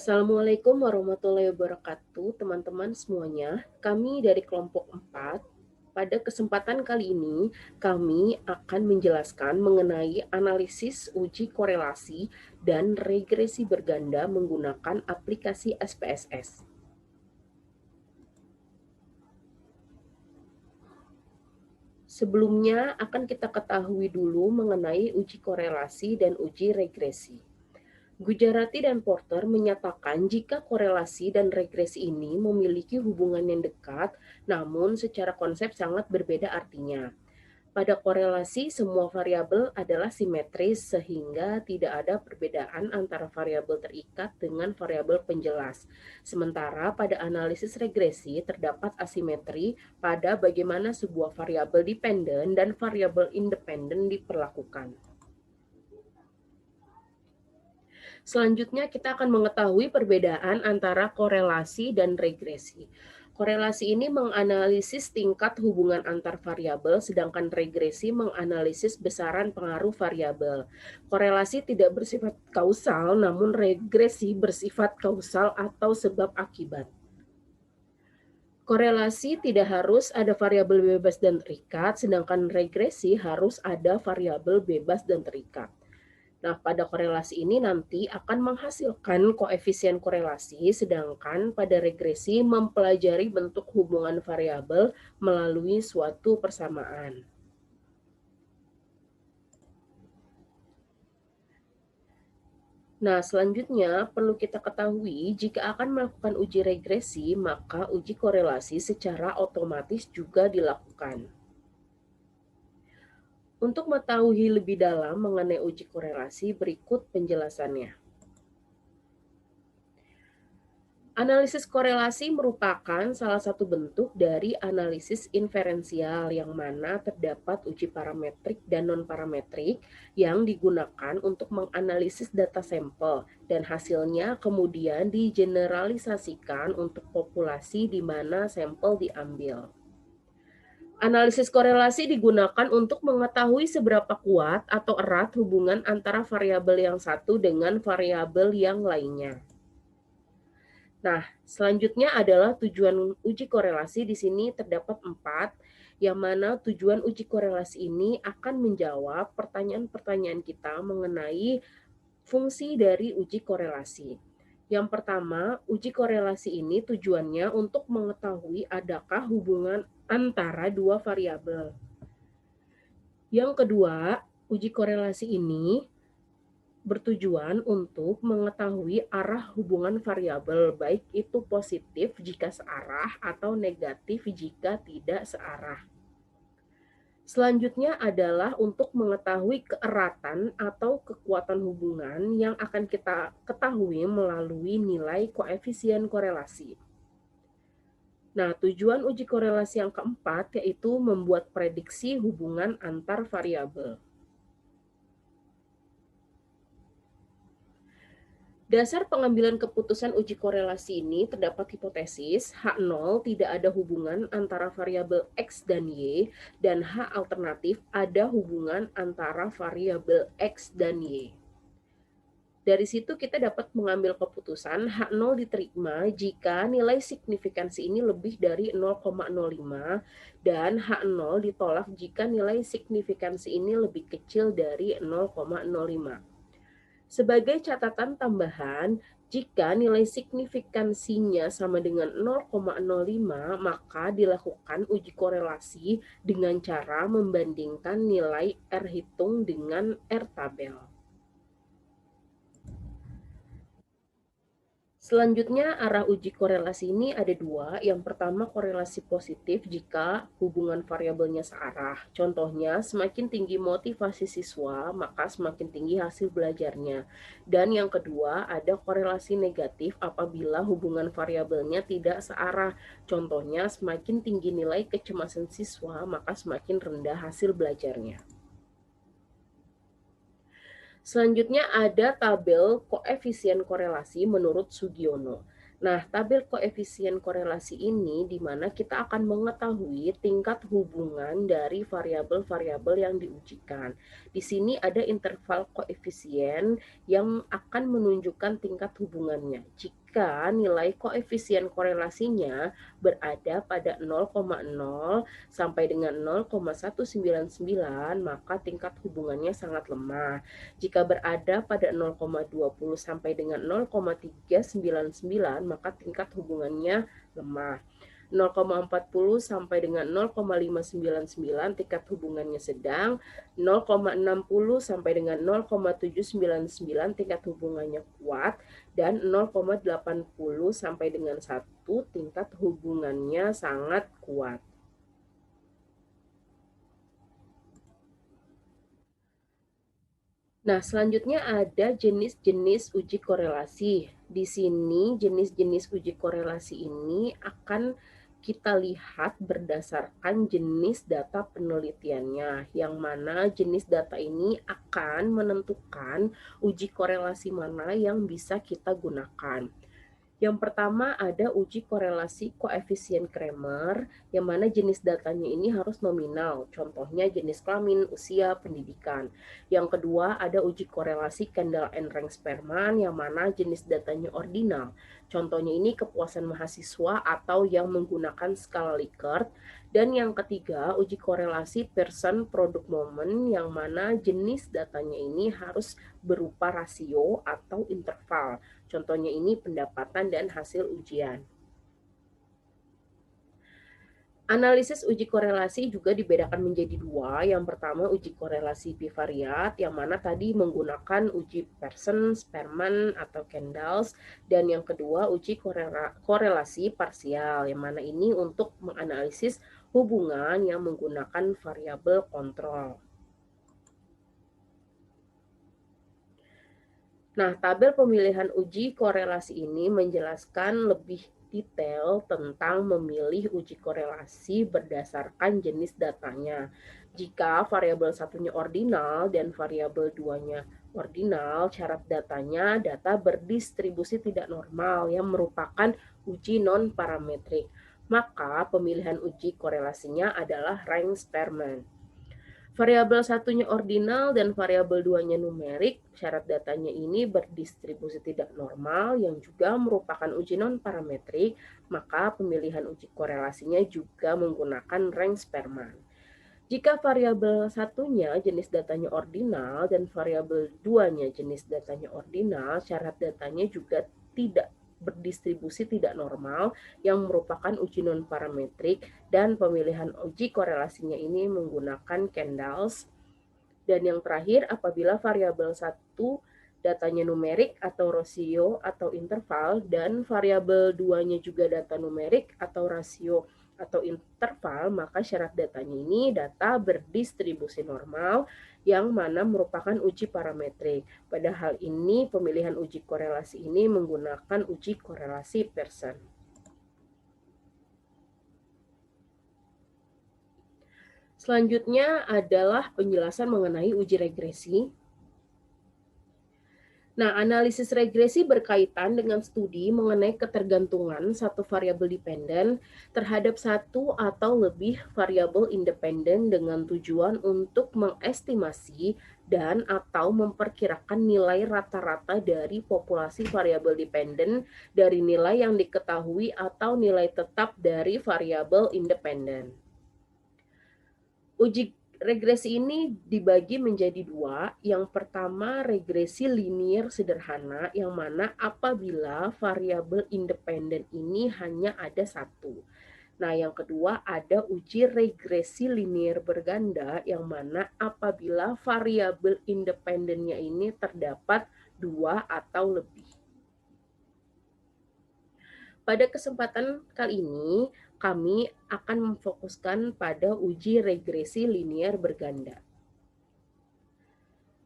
Assalamualaikum warahmatullahi wabarakatuh, teman-teman semuanya. Kami dari kelompok 4. Pada kesempatan kali ini, kami akan menjelaskan mengenai analisis uji korelasi dan regresi berganda menggunakan aplikasi SPSS. Sebelumnya akan kita ketahui dulu mengenai uji korelasi dan uji regresi. Gujarati dan Porter menyatakan jika korelasi dan regresi ini memiliki hubungan yang dekat, namun secara konsep sangat berbeda artinya. Pada korelasi, semua variabel adalah simetris sehingga tidak ada perbedaan antara variabel terikat dengan variabel penjelas. Sementara pada analisis regresi terdapat asimetri pada bagaimana sebuah variabel dependen dan variabel independen diperlakukan. Selanjutnya kita akan mengetahui perbedaan antara korelasi dan regresi. Korelasi ini menganalisis tingkat hubungan antar variabel, sedangkan regresi menganalisis besaran pengaruh variabel. Korelasi tidak bersifat kausal, namun regresi bersifat kausal atau sebab akibat. Korelasi tidak harus ada variabel bebas dan terikat, sedangkan regresi harus ada variabel bebas dan terikat. Nah, pada korelasi ini nanti akan menghasilkan koefisien korelasi, sedangkan pada regresi mempelajari bentuk hubungan variabel melalui suatu persamaan. Nah, selanjutnya perlu kita ketahui jika akan melakukan uji regresi, maka uji korelasi secara otomatis juga dilakukan. Untuk mengetahui lebih dalam mengenai uji korelasi, berikut penjelasannya. Analisis korelasi merupakan salah satu bentuk dari analisis inferensial yang mana terdapat uji parametrik dan non-parametrik yang digunakan untuk menganalisis data sampel dan hasilnya kemudian digeneralisasikan untuk populasi di mana sampel diambil. Analisis korelasi digunakan untuk mengetahui seberapa kuat atau erat hubungan antara variabel yang satu dengan variabel yang lainnya. Nah, selanjutnya adalah tujuan uji korelasi. Di sini terdapat 4, yang mana tujuan uji korelasi ini akan menjawab pertanyaan-pertanyaan kita mengenai fungsi dari uji korelasi. Yang pertama, uji korelasi ini tujuannya untuk mengetahui adakah hubungan antara dua variabel. Yang kedua, uji korelasi ini bertujuan untuk mengetahui arah hubungan variabel, baik itu positif jika searah atau negatif jika tidak searah. Selanjutnya adalah untuk mengetahui keeratan atau kekuatan hubungan yang akan kita ketahui melalui nilai koefisien korelasi. Nah, tujuan uji korelasi yang keempat yaitu membuat prediksi hubungan antar variabel. Dasar pengambilan keputusan uji korelasi ini terdapat hipotesis H0 tidak ada hubungan antara variabel X dan Y, dan H alternatif ada hubungan antara variabel X dan Y. Dari situ kita dapat mengambil keputusan H0 diterima jika nilai signifikansi ini lebih dari 0,05 dan H0 ditolak jika nilai signifikansi ini lebih kecil dari 0,05. Sebagai catatan tambahan, jika nilai signifikansinya sama dengan 0,05, maka dilakukan uji korelasi dengan cara membandingkan nilai R hitung dengan R tabel. Selanjutnya, arah uji korelasi ini ada dua. Yang pertama, korelasi positif jika hubungan variabelnya searah. Contohnya, semakin tinggi motivasi siswa, maka semakin tinggi hasil belajarnya. Dan yang kedua, ada korelasi negatif apabila hubungan variabelnya tidak searah. Contohnya, semakin tinggi nilai kecemasan siswa, maka semakin rendah hasil belajarnya. Selanjutnya ada tabel koefisien korelasi menurut Sugiono. Nah, tabel koefisien korelasi ini di mana kita akan mengetahui tingkat hubungan dari variabel-variabel yang diujikan. Di sini ada interval koefisien yang akan menunjukkan tingkat hubungannya. Jika nilai koefisien korelasinya berada pada 0,0 sampai dengan 0,199, maka tingkat hubungannya sangat lemah. Jika berada pada 0,20 sampai dengan 0,399, maka tingkat hubungannya lemah. 0,40 sampai dengan 0,599 tingkat hubungannya sedang, 0,60 sampai dengan 0,799 tingkat hubungannya kuat, dan 0,80 sampai dengan 1 tingkat hubungannya sangat kuat. Nah, selanjutnya ada jenis-jenis uji korelasi. Di sini jenis-jenis uji korelasi ini akan kita lihat berdasarkan jenis data penelitiannya, yang mana jenis data ini akan menentukan uji korelasi mana yang bisa kita gunakan. Yang pertama ada uji korelasi koefisien Kramer, yang mana jenis datanya ini harus nominal, contohnya jenis kelamin, usia, pendidikan. Yang kedua ada uji korelasi Kendall and Rank-Spearman, yang mana jenis datanya ordinal, contohnya ini kepuasan mahasiswa atau yang menggunakan skala Likert. Dan yang ketiga uji korelasi Pearson Product Moment, yang mana jenis datanya ini harus berupa rasio atau interval. Contohnya ini pendapatan dan hasil ujian. Analisis uji korelasi juga dibedakan menjadi dua. Yang pertama uji korelasi bivariat, yang mana tadi menggunakan uji Pearson, Spearman, atau Kendall. Dan yang kedua uji korelasi parsial, yang mana ini untuk menganalisis hubungan yang menggunakan variabel kontrol. Nah, tabel pemilihan uji korelasi ini menjelaskan lebih detail tentang memilih uji korelasi berdasarkan jenis datanya. Jika variabel satunya ordinal dan variabel duanya ordinal, syarat datanya data berdistribusi tidak normal yang merupakan uji non-parametrik. Maka pemilihan uji korelasinya adalah Rank-Spearman. Variabel satunya ordinal dan variabel duanya numerik, syarat datanya ini berdistribusi tidak normal yang juga merupakan uji non-parametrik, maka pemilihan uji korelasinya juga menggunakan Rank-Spearman. Jika variabel satunya jenis datanya ordinal dan variabel duanya jenis datanya ordinal, syarat datanya juga tidak berdistribusi tidak normal yang merupakan uji non-parametrik, dan pemilihan uji korelasinya ini menggunakan Kendall. Dan yang terakhir, apabila variabel satu datanya numerik atau rasio atau interval, dan variabel duanya juga data numerik atau rasio atau interval, maka syarat datanya ini data berdistribusi normal yang mana merupakan uji parametrik. Pada hal ini, pemilihan uji korelasi ini menggunakan uji korelasi Pearson. Selanjutnya adalah penjelasan mengenai uji regresi. Nah, analisis regresi berkaitan dengan studi mengenai ketergantungan satu variabel dependen terhadap satu atau lebih variabel independen dengan tujuan untuk mengestimasi dan atau memperkirakan nilai rata-rata dari populasi variabel dependen dari nilai yang diketahui atau nilai tetap dari variabel independen. Uji regresi ini dibagi menjadi dua. Yang pertama regresi linier sederhana, yang mana apabila variabel independen ini hanya ada satu. Nah, yang kedua ada uji regresi linier berganda, yang mana apabila variabel independennya ini terdapat dua atau lebih. Pada kesempatan kali ini, kami akan memfokuskan pada uji regresi linier berganda.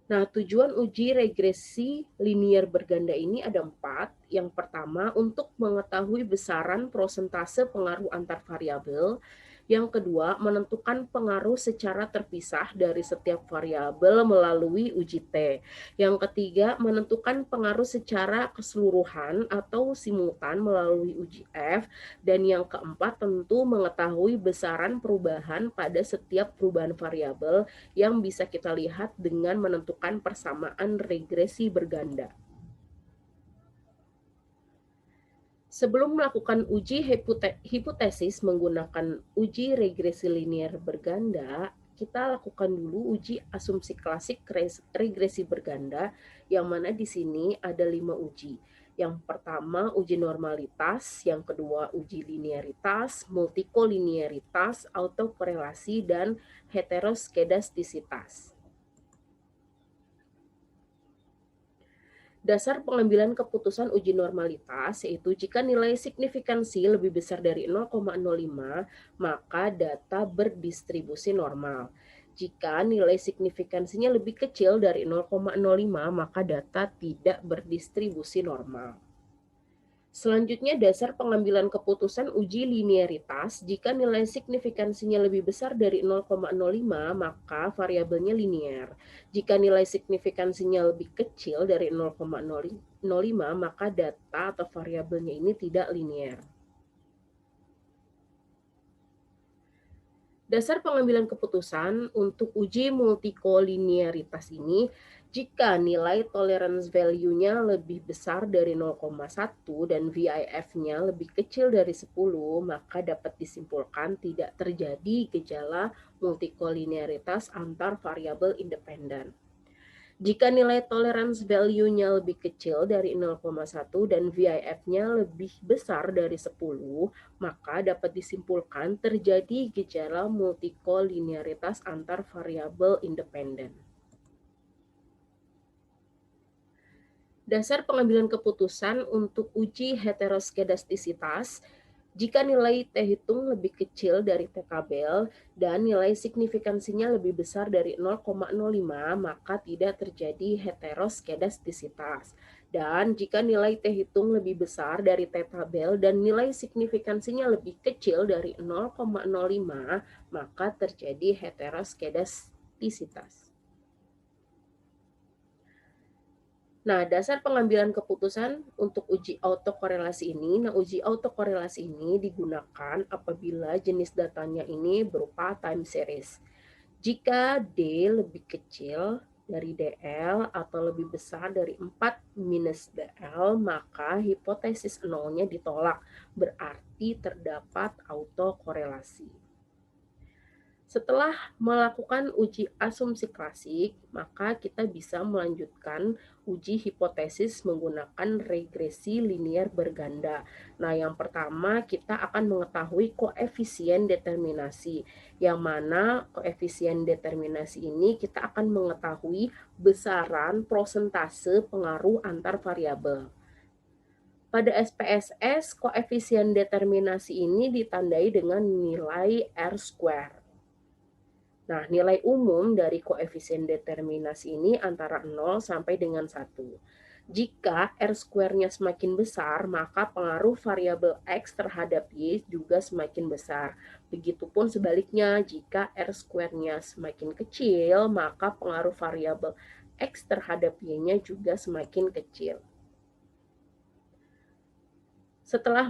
Nah, tujuan uji regresi linier berganda ini ada 4. Yang pertama, untuk mengetahui besaran prosentase pengaruh antar variabel. Yang kedua, menentukan pengaruh secara terpisah dari setiap variabel melalui uji T. Yang ketiga, menentukan pengaruh secara keseluruhan atau simultan melalui uji F. Dan yang keempat, tentu mengetahui besaran perubahan pada setiap perubahan variabel yang bisa kita lihat dengan menentukan persamaan regresi berganda. Sebelum melakukan uji hipotesis menggunakan uji regresi linear berganda, kita lakukan dulu uji asumsi klasik regresi berganda, yang mana di sini ada 5 uji. Yang pertama uji normalitas, yang kedua uji linearitas, multikolinearitas, autokorelasi, dan heteroskedastisitas. Dasar pengambilan keputusan uji normalitas yaitu jika nilai signifikansi lebih besar dari 0,05, maka data berdistribusi normal. Jika nilai signifikansinya lebih kecil dari 0,05, maka data tidak berdistribusi normal. Selanjutnya, dasar pengambilan keputusan uji linearitas. Jika nilai signifikansinya lebih besar dari 0,05, maka variabelnya linear. Jika nilai signifikansinya lebih kecil dari 0,05, maka data atau variabelnya ini tidak linear. Dasar pengambilan keputusan untuk uji multikolinearitas ini, jika nilai tolerance value-nya lebih besar dari 0,1 dan VIF-nya lebih kecil dari 10, maka dapat disimpulkan tidak terjadi gejala multikolinearitas antar variabel independen. Jika nilai tolerance value-nya lebih kecil dari 0,1 dan VIF-nya lebih besar dari 10, maka dapat disimpulkan terjadi gejala multikolinearitas antar variabel independen. Dasar pengambilan keputusan untuk uji heteroskedastisitas. Jika nilai T hitung lebih kecil dari T tabel dan nilai signifikansinya lebih besar dari 0,05, maka tidak terjadi heteroskedastisitas. Dan jika nilai T hitung lebih besar dari T tabel dan nilai signifikansinya lebih kecil dari 0,05, maka terjadi heteroskedastisitas. Nah, dasar pengambilan keputusan untuk uji autokorelasi ini, uji autokorelasi ini digunakan apabila jenis datanya ini berupa time series. Jika D lebih kecil dari DL atau lebih besar dari 4 minus DL, maka hipotesis nolnya ditolak, berarti terdapat autokorelasi. Setelah melakukan uji asumsi klasik, maka kita bisa melanjutkan uji hipotesis menggunakan regresi linear berganda. Nah, yang pertama kita akan mengetahui koefisien determinasi, yang mana koefisien determinasi ini kita akan mengetahui besaran prosentase pengaruh antar variabel. Pada SPSS, koefisien determinasi ini ditandai dengan nilai R². Nah, nilai umum dari koefisien determinasi ini antara 0 sampai dengan 1. Jika R²-nya semakin besar, maka pengaruh variabel X terhadap Y juga semakin besar. Begitupun sebaliknya, jika R²-nya semakin kecil, maka pengaruh variabel X terhadap Y-nya juga semakin kecil. Setelah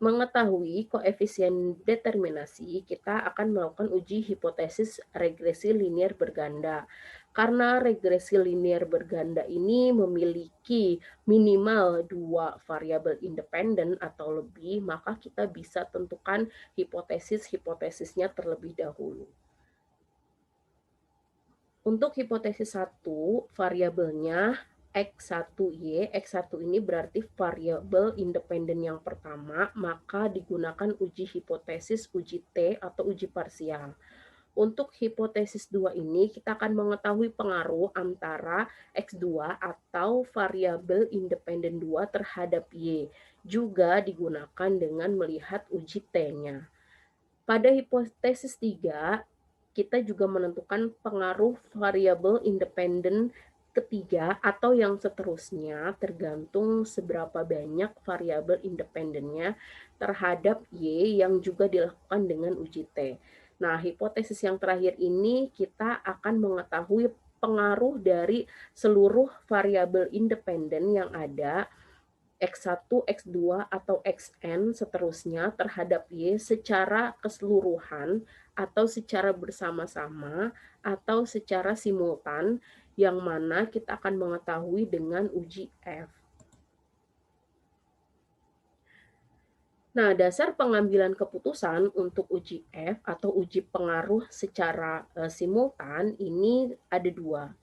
mengetahui koefisien determinasi, kita akan melakukan uji hipotesis regresi linear berganda. Karena regresi linear berganda ini memiliki minimal 2 variabel independen atau lebih, maka kita bisa tentukan hipotesis-hipotesisnya terlebih dahulu. Untuk hipotesis 1, variabelnya X1Y. X1 ini berarti variabel independen yang pertama, maka digunakan uji hipotesis, uji T atau uji parsial. Untuk hipotesis 2 ini, kita akan mengetahui pengaruh antara X2 atau variabel independen 2 terhadap Y. Juga digunakan dengan melihat uji T-nya. Pada hipotesis 3, kita juga menentukan pengaruh variabel independen ketiga atau yang seterusnya tergantung seberapa banyak variabel independennya terhadap Y yang juga dilakukan dengan uji T. Nah, hipotesis yang terakhir ini kita akan mengetahui pengaruh dari seluruh variabel independen yang ada X1, X2, atau Xn seterusnya terhadap Y secara keseluruhan atau secara bersama-sama atau secara simultan yang mana kita akan mengetahui dengan uji F. Nah, dasar pengambilan keputusan untuk uji F atau uji pengaruh secara simultan ini ada dua.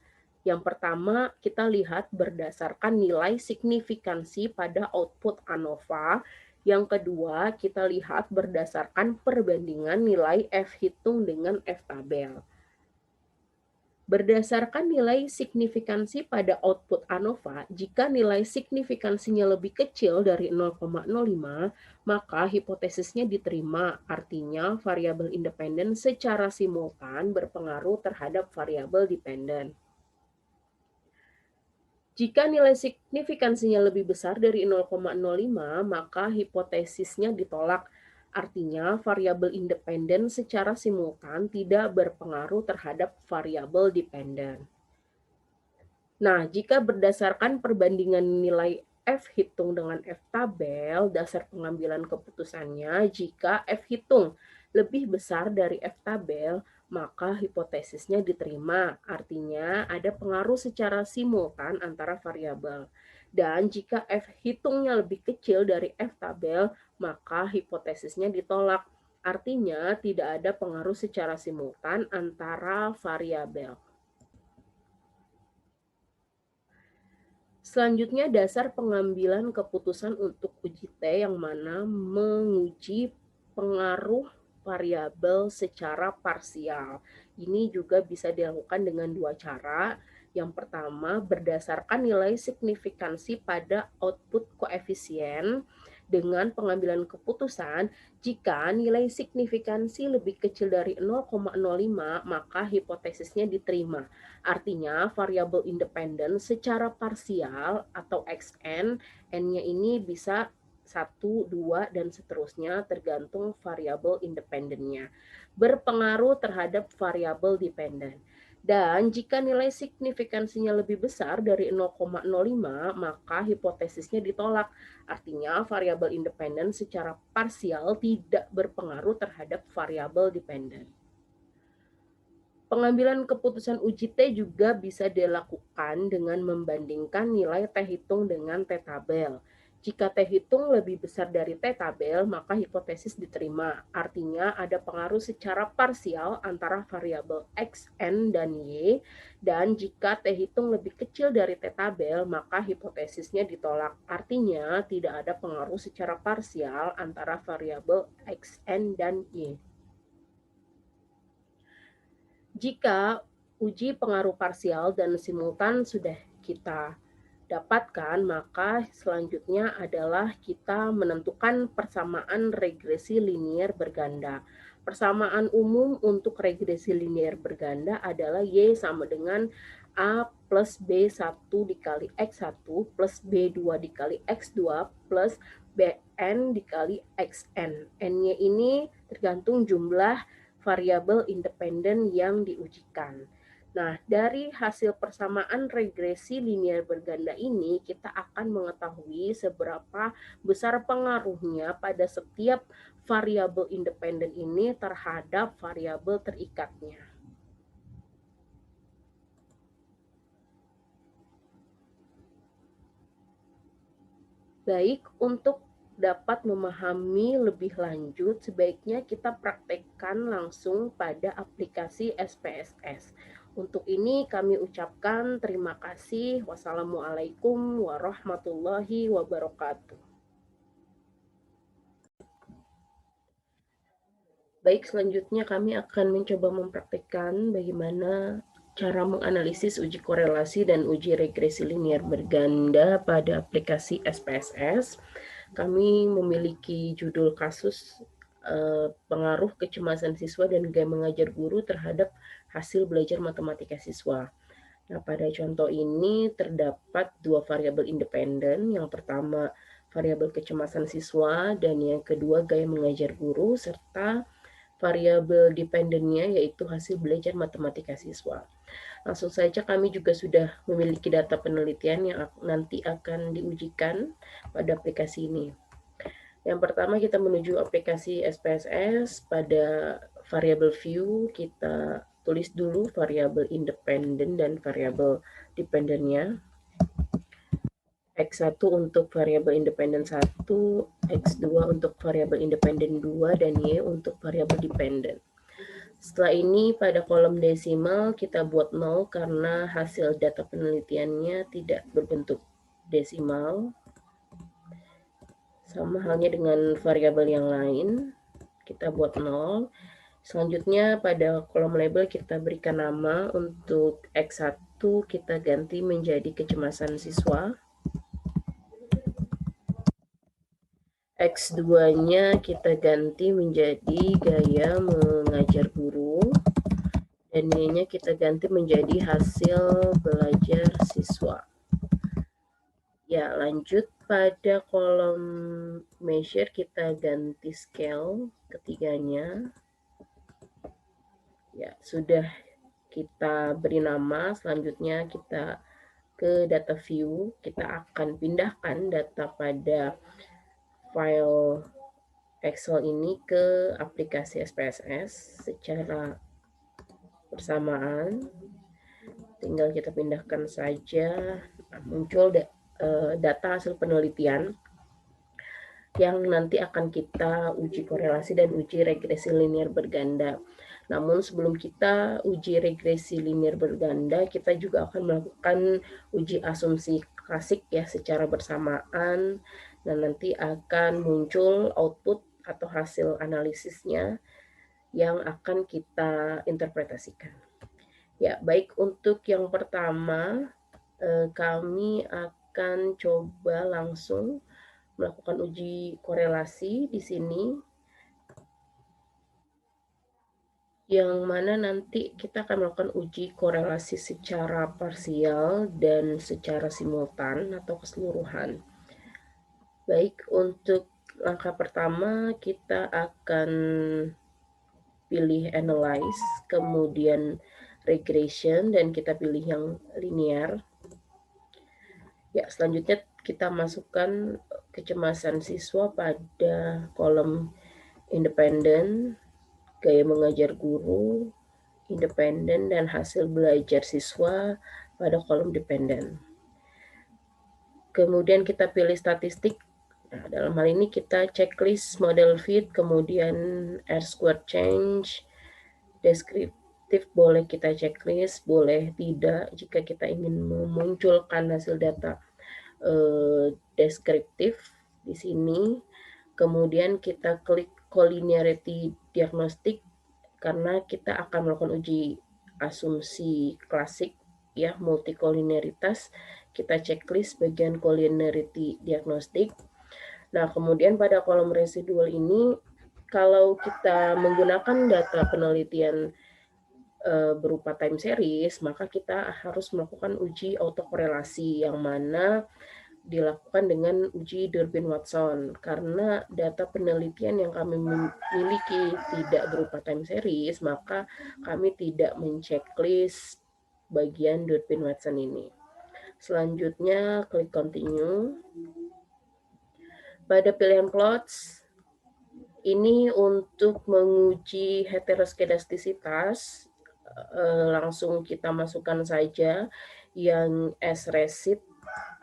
Yang pertama, kita lihat berdasarkan nilai signifikansi pada output ANOVA. Yang kedua, kita lihat berdasarkan perbandingan nilai F hitung dengan F tabel. Berdasarkan nilai signifikansi pada output ANOVA, jika nilai signifikansinya lebih kecil dari 0,05, maka hipotesisnya diterima, artinya variabel independen secara simultan berpengaruh terhadap variabel dependen. Jika nilai signifikansinya lebih besar dari 0,05, maka hipotesisnya ditolak. Artinya, variabel independen secara simultan tidak berpengaruh terhadap variabel dependen. Nah, jika berdasarkan perbandingan nilai F hitung dengan F tabel, dasar pengambilan keputusannya, jika F hitung lebih besar dari F tabel, maka hipotesisnya diterima. Artinya ada pengaruh secara simultan antara variabel. Dan jika F hitungnya lebih kecil dari F tabel, maka hipotesisnya ditolak. Artinya tidak ada pengaruh secara simultan antara variabel. Selanjutnya dasar pengambilan keputusan untuk uji T yang mana menguji pengaruh variabel secara parsial. Ini juga bisa dilakukan dengan dua cara. Yang pertama, berdasarkan nilai signifikansi pada output koefisien dengan pengambilan keputusan jika nilai signifikansi lebih kecil dari 0,05, maka hipotesisnya diterima. Artinya variabel independen secara parsial atau Xn, N-nya ini bisa 1, 2, dan seterusnya tergantung variabel independennya. Berpengaruh terhadap variabel dependen. Dan jika nilai signifikansinya lebih besar dari 0,05, maka hipotesisnya ditolak. Artinya variabel independen secara parsial tidak berpengaruh terhadap variabel dependen. Pengambilan keputusan uji T juga bisa dilakukan dengan membandingkan nilai T hitung dengan T tabel. Jika T hitung lebih besar dari T tabel, maka hipotesis diterima. Artinya ada pengaruh secara parsial antara variabel X, N, dan Y. Dan jika T hitung lebih kecil dari T tabel, maka hipotesisnya ditolak. Artinya tidak ada pengaruh secara parsial antara variabel X, N, dan Y. Jika uji pengaruh parsial dan simultan sudah kita dapatkan, maka selanjutnya adalah kita menentukan persamaan regresi linier berganda. Persamaan umum untuk regresi linier berganda adalah Y sama dengan A plus B1 dikali X1 plus B2 dikali X2 plus Bn dikali Xn. N-nya ini tergantung jumlah variabel independen yang diujikan. Nah, dari hasil persamaan regresi linier berganda ini, kita akan mengetahui seberapa besar pengaruhnya pada setiap variabel independen ini terhadap variabel terikatnya. Baik, untuk dapat memahami lebih lanjut, sebaiknya kita praktekkan langsung pada aplikasi SPSS. Untuk ini kami ucapkan terima kasih. Wassalamualaikum warahmatullahi wabarakatuh. Baik, selanjutnya kami akan mencoba mempraktekkan bagaimana cara menganalisis uji korelasi dan uji regresi linier berganda pada aplikasi SPSS. Kami memiliki judul kasus pengaruh kecemasan siswa dan gaya mengajar guru terhadap hasil belajar matematika siswa. Nah, pada contoh ini terdapat dua variabel independen. Yang pertama variabel kecemasan siswa dan yang kedua gaya mengajar guru, serta variabel dependennya yaitu hasil belajar matematika siswa. Langsung saja kami juga sudah memiliki data penelitian yang nanti akan diujikan pada aplikasi ini. Yang pertama kita menuju aplikasi SPSS. Pada variabel view kita tulis dulu variabel independen dan variabel dependennya. X1 untuk variabel independen 1, X2 untuk variabel independen 2, dan Y untuk variabel dependen. Setelah ini pada kolom desimal kita buat 0 karena hasil data penelitiannya tidak berbentuk desimal. Sama halnya dengan variabel yang lain, kita buat 0. Selanjutnya pada kolom label kita berikan nama. Untuk X1 kita ganti menjadi kecemasan siswa. X2-nya kita ganti menjadi gaya mengajar guru. Dan Y-nya kita ganti menjadi hasil belajar siswa. Ya, lanjut pada kolom measure kita ganti scale ketiganya. Ya, sudah kita beri nama. Selanjutnya kita ke data view. Kita akan pindahkan data pada file Excel ini ke aplikasi SPSS secara bersamaan. Tinggal kita pindahkan saja. Nah, muncul data hasil penelitian yang nanti akan kita uji korelasi dan uji regresi linear berganda. Namun sebelum kita uji regresi linear berganda, kita juga akan melakukan uji asumsi klasik ya secara bersamaan, dan nanti akan muncul output atau hasil analisisnya yang akan kita interpretasikan. Ya, baik, untuk yang pertama kami akan coba langsung melakukan uji korelasi di sini, yang mana nanti kita akan melakukan uji korelasi secara parsial dan secara simultan atau keseluruhan. Baik, untuk langkah pertama kita akan pilih analyze, kemudian regression, dan kita pilih yang linear. Ya, selanjutnya kita masukkan kecemasan siswa pada kolom independen, gaya mengajar guru, independen, dan hasil belajar siswa pada kolom dependen. Kemudian kita pilih statistik. Nah, dalam hal ini kita checklist model fit, kemudian R-squared change, deskriptif boleh kita checklist, boleh tidak jika kita ingin memunculkan hasil data deskriptif di sini. Kemudian kita klik collinearity diagnostic karena kita akan melakukan uji asumsi klasik ya, multikoliniaritas. Kita checklist bagian collinearity diagnostic. Nah, kemudian pada kolom residual ini kalau kita menggunakan data penelitian berupa time series, maka kita harus melakukan uji autokorelasi yang mana dilakukan dengan uji Durbin-Watson. Karena data penelitian yang kami miliki tidak berupa time series, maka kami tidak men-checklist bagian Durbin-Watson ini. Selanjutnya klik continue. Pada pilihan plots, ini untuk menguji heteroskedastisitas, langsung kita masukkan saja yang S-resid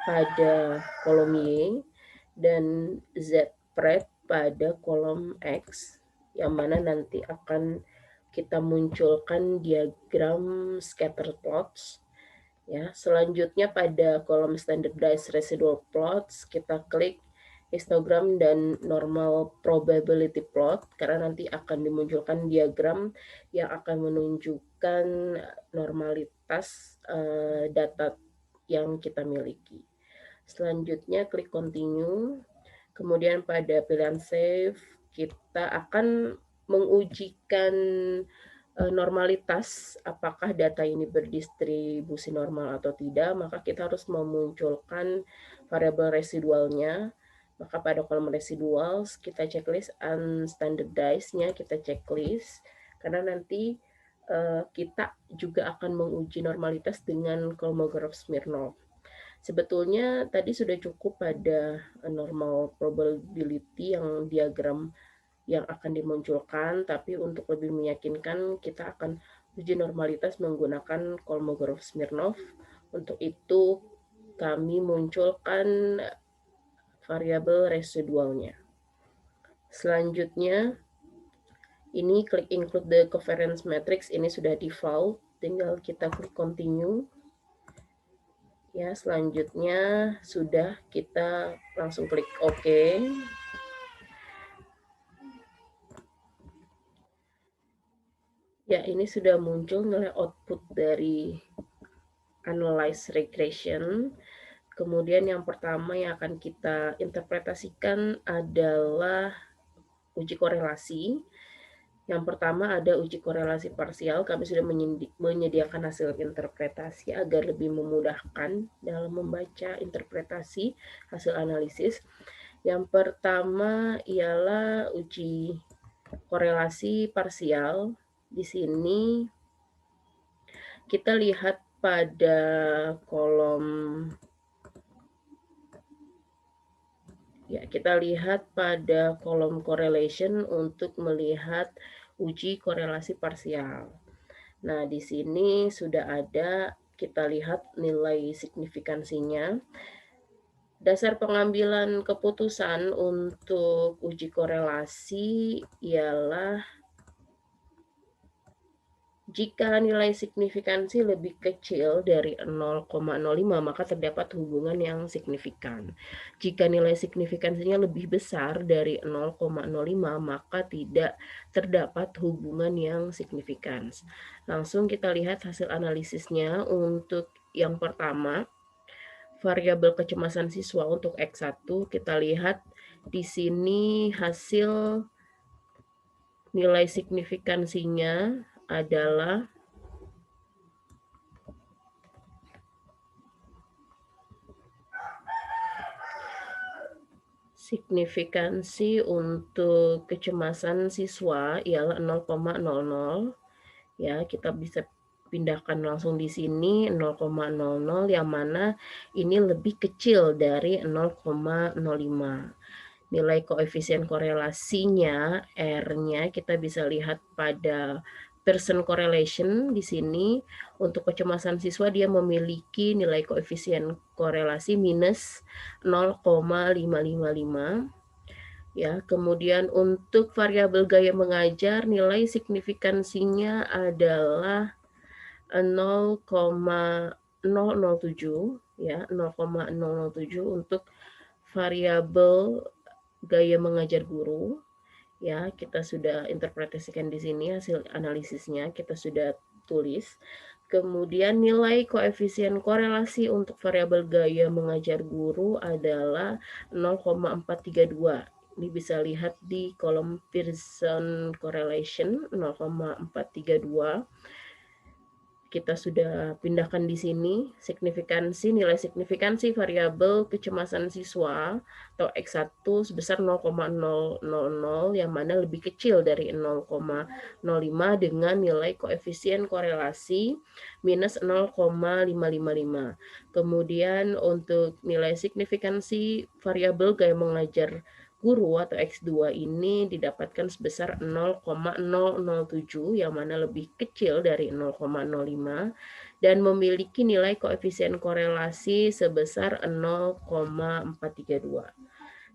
pada kolom Y dan Z-pred pada kolom X, yang mana nanti akan kita munculkan diagram scatter plots. Ya, selanjutnya pada kolom standardized residual plots kita klik histogram dan normal probability plot karena nanti akan dimunculkan diagram yang akan menunjukkan normalitas data yang kita miliki. Selanjutnya klik continue. Kemudian pada pilihan save kita akan mengujikan normalitas apakah data ini berdistribusi normal atau tidak, maka kita harus memunculkan variabel residualnya. Maka pada kolom residuals kita checklist, unstandardized-nya kita checklist, karena nanti kita juga akan menguji normalitas dengan Kolmogorov-Smirnov. Sebetulnya tadi sudah cukup pada normal probability yang diagram yang akan dimunculkan, tapi untuk lebih meyakinkan kita akan uji normalitas menggunakan Kolmogorov-Smirnov. Untuk itu kami munculkan variabel residualnya. Selanjutnya ini klik include the covariance matrix, ini sudah default, tinggal kita klik continue. Ya, selanjutnya sudah, kita langsung klik OK. Ya, ini sudah muncul nilai output dari analyze regression. Kemudian yang pertama yang akan kita interpretasikan adalah uji korelasi. Yang pertama ada uji korelasi parsial. Kami sudah menyediakan hasil interpretasi agar lebih memudahkan dalam membaca interpretasi hasil analisis. Yang pertama ialah uji korelasi parsial. Di sini kita lihat pada kolom, ya, kita lihat pada kolom correlation untuk melihat uji korelasi parsial. Nah, di sini sudah ada, kita lihat nilai signifikansinya. Dasar pengambilan keputusan untuk uji korelasi ialah jika nilai signifikansi lebih kecil dari 0,05 maka terdapat hubungan yang signifikan. Jika nilai signifikansinya lebih besar dari 0,05 maka tidak terdapat hubungan yang signifikan. Langsung kita lihat hasil analisisnya. Untuk yang pertama, variabel kecemasan siswa untuk X1, kita lihat di sini hasil nilai signifikansinya adalah signifikansi untuk kecemasan siswa ialah 0,00. Ya, kita bisa pindahkan langsung di sini 0,00 yang mana ini lebih kecil dari 0,05. Nilai koefisien korelasinya R-nya kita bisa lihat pada Pearson correlation. Di sini untuk kecemasan siswa dia memiliki nilai koefisien korelasi minus 0,555. Ya, kemudian untuk variabel gaya mengajar nilai signifikansinya adalah 0,007, ya, 0,007 untuk variabel gaya mengajar guru. Ya, kita sudah interpretasikan di sini hasil analisisnya, kita sudah tulis. Kemudian nilai koefisien korelasi untuk variabel gaya mengajar guru adalah 0,432. Ini bisa lihat di kolom Pearson correlation 0,432. Kita sudah pindahkan di sini signifikansi, nilai signifikansi variabel kecemasan siswa atau X1 sebesar 0,000 yang mana lebih kecil dari 0,05 dengan nilai koefisien korelasi minus 0,555. Kemudian untuk nilai signifikansi variabel gaya mengajar guru atau X2 ini didapatkan sebesar 0,007 yang mana lebih kecil dari 0,05 dan memiliki nilai koefisien korelasi sebesar 0,432.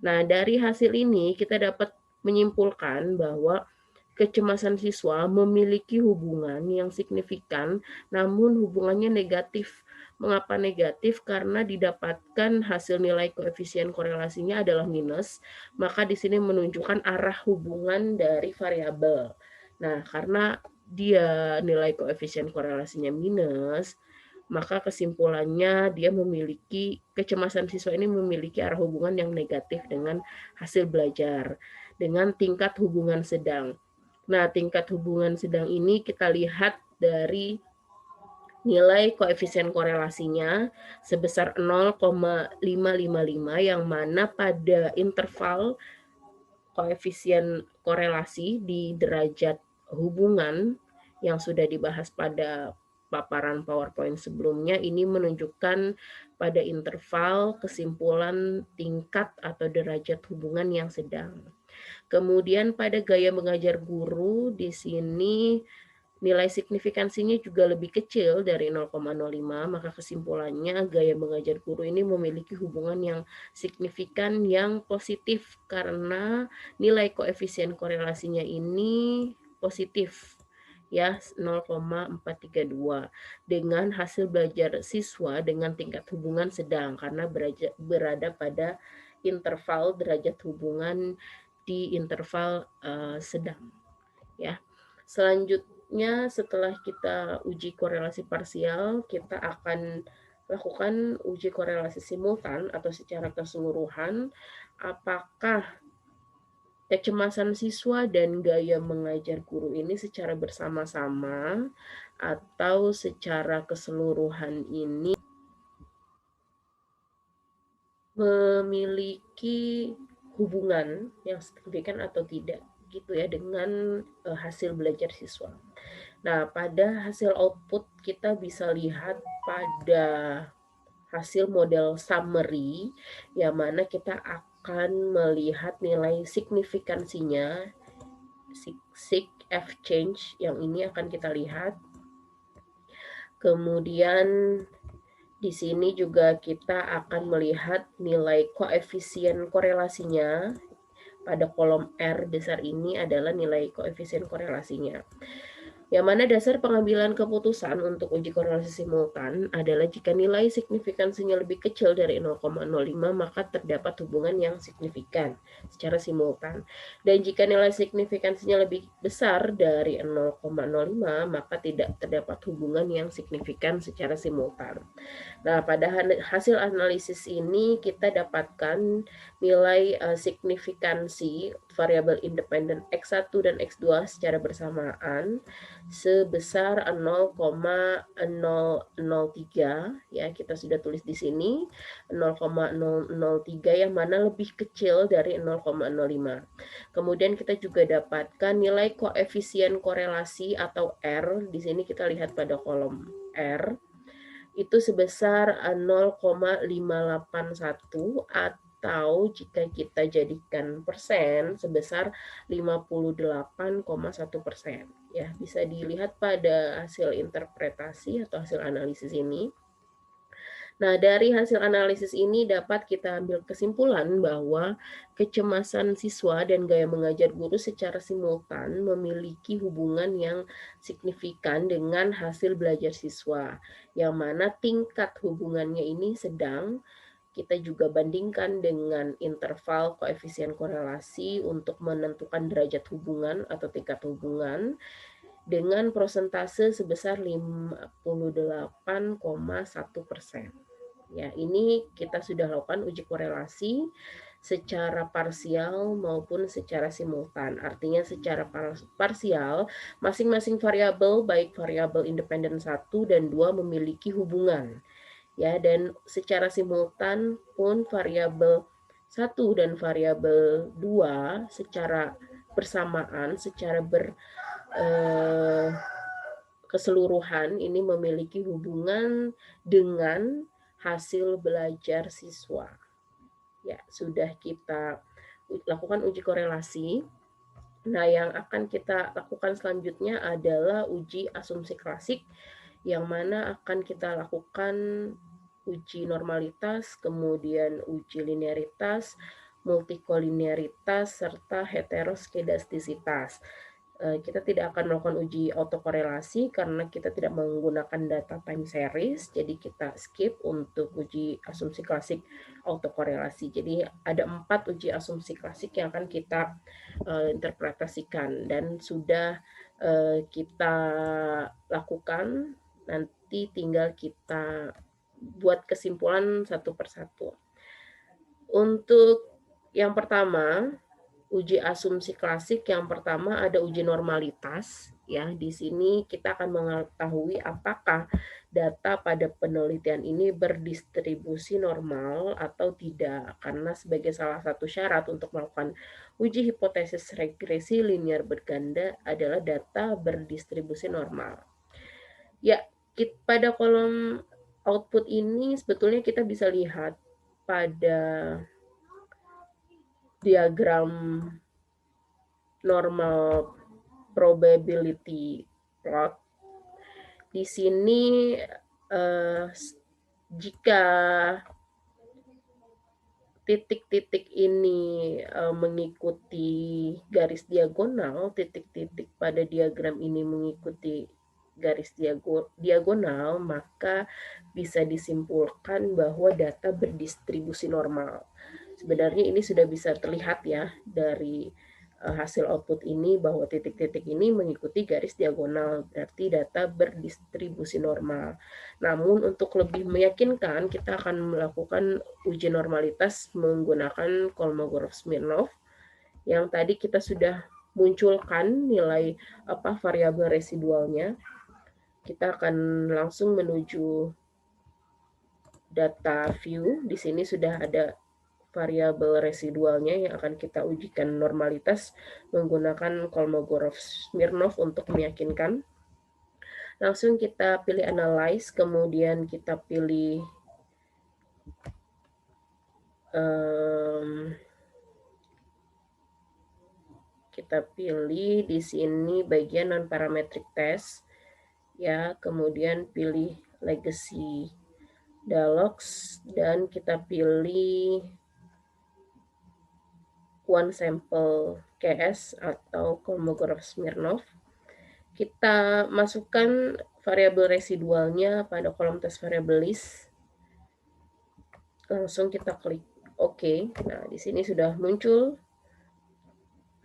Nah, dari hasil ini kita dapat menyimpulkan bahwa kecemasan siswa memiliki hubungan yang signifikan, namun hubungannya negatif. Mengapa negatif? Karena didapatkan hasil nilai koefisien korelasinya adalah minus, maka di sini menunjukkan arah hubungan dari variabel. Nah, karena dia nilai koefisien korelasinya minus, maka kesimpulannya dia memiliki, kecemasan siswa ini memiliki arah hubungan yang negatif dengan hasil belajar, dengan tingkat hubungan sedang. Nah, tingkat hubungan sedang ini kita lihat dari nilai koefisien korelasinya sebesar 0,555 yang mana pada interval koefisien korelasi di derajat hubungan yang sudah dibahas pada paparan PowerPoint sebelumnya ini menunjukkan pada interval kesimpulan tingkat atau derajat hubungan yang sedang. Kemudian pada gaya mengajar guru di sini nilai signifikansinya juga lebih kecil dari 0,05, maka kesimpulannya gaya mengajar guru ini memiliki hubungan yang signifikan yang positif karena nilai koefisien korelasinya ini positif ya 0,432 dengan hasil belajar siswa dengan tingkat hubungan sedang karena berada pada interval derajat hubungan di interval sedang ya. Selanjutnya setelah kita uji korelasi parsial, kita akan lakukan uji korelasi simultan atau secara keseluruhan apakah kecemasan siswa dan gaya mengajar guru ini secara bersama-sama atau secara keseluruhan ini memiliki hubungan yang signifikan atau tidak gitu ya dengan hasil belajar siswa. Nah, pada hasil output kita bisa lihat pada hasil model summary yang mana kita akan melihat nilai signifikansinya sig F change yang ini akan kita lihat. Kemudian di sini juga kita akan melihat nilai koefisien korelasinya. Pada kolom R besar ini adalah nilai koefisien korelasinya. Yang mana dasar pengambilan keputusan untuk uji korelasi simultan adalah jika nilai signifikansinya lebih kecil dari 0,05 maka terdapat hubungan yang signifikan secara simultan. Dan jika nilai signifikansinya lebih besar dari 0,05 maka tidak terdapat hubungan yang signifikan secara simultan. Nah, pada hasil analisis ini kita dapatkan nilai signifikansi variabel independen X1 dan X2 secara bersamaan sebesar 0,003 ya, kita sudah tulis di sini 0,003 yang mana lebih kecil dari 0,05. Kemudian kita juga dapatkan nilai koefisien korelasi atau R, di sini kita lihat pada kolom R itu sebesar 0,581 atau jika kita jadikan persen sebesar 58,1%. Ya, bisa dilihat pada hasil interpretasi atau hasil analisis ini. Nah, dari hasil analisis ini dapat kita ambil kesimpulan bahwa kecemasan siswa dan gaya mengajar guru secara simultan memiliki hubungan yang signifikan dengan hasil belajar siswa, yang mana tingkat hubungannya ini sedang. Kita juga bandingkan dengan interval koefisien korelasi untuk menentukan derajat hubungan atau tingkat hubungan dengan prosentase sebesar 58,1%. Ya, ini kita sudah lakukan uji korelasi secara parsial maupun secara simultan. Artinya secara parsial, masing-masing variabel baik variabel independen 1 dan 2 memiliki hubungan. Ya, dan secara simultan pun variabel 1 dan variabel 2 secara bersamaan, secara keseluruhan ini memiliki hubungan dengan hasil belajar siswa. Ya, sudah kita lakukan uji korelasi. Nah, yang akan kita lakukan selanjutnya adalah uji asumsi klasik, yang mana akan kita lakukan uji normalitas, kemudian uji linearitas, multikolinearitas, serta heteroskedastisitas. Kita tidak akan melakukan uji autokorelasi karena kita tidak menggunakan data time series, jadi kita skip untuk uji asumsi klasik autokorelasi. Jadi ada 4 uji asumsi klasik yang akan kita interpretasikan dan sudah kita lakukan, nanti tinggal kita buat kesimpulan satu persatu. Untuk yang pertama, uji asumsi klasik yang pertama ada uji normalitas. Ya, di sini kita akan mengetahui apakah data pada penelitian ini berdistribusi normal atau tidak. Karena sebagai salah satu syarat untuk melakukan uji hipotesis regresi linear berganda adalah data berdistribusi normal. Ya, pada kolom output ini sebetulnya kita bisa lihat pada diagram normal probability plot. Di sini jika titik-titik ini mengikuti garis diagonal, titik-titik pada diagram ini mengikuti garis diagonal, maka bisa disimpulkan bahwa data berdistribusi normal. Sebenarnya ini sudah bisa terlihat ya dari hasil output ini bahwa titik-titik ini mengikuti garis diagonal, berarti data berdistribusi normal. Namun untuk lebih meyakinkan, kita akan melakukan uji normalitas menggunakan Kolmogorov-Smirnov yang tadi kita sudah munculkan nilai variabel residualnya. Kita akan langsung menuju data view. Di sini sudah ada variabel residualnya yang akan kita ujikan normalitas menggunakan Kolmogorov-Smirnov untuk meyakinkan. Langsung kita pilih analyze, kemudian kita pilih di sini bagian non parametric test ya, kemudian pilih legacy dialogs dan kita pilih one sample KS atau Kolmogorov-Smirnov. Kita masukkan variabel residualnya pada kolom test variable list. Langsung kita klik OK. Nah, di sini sudah muncul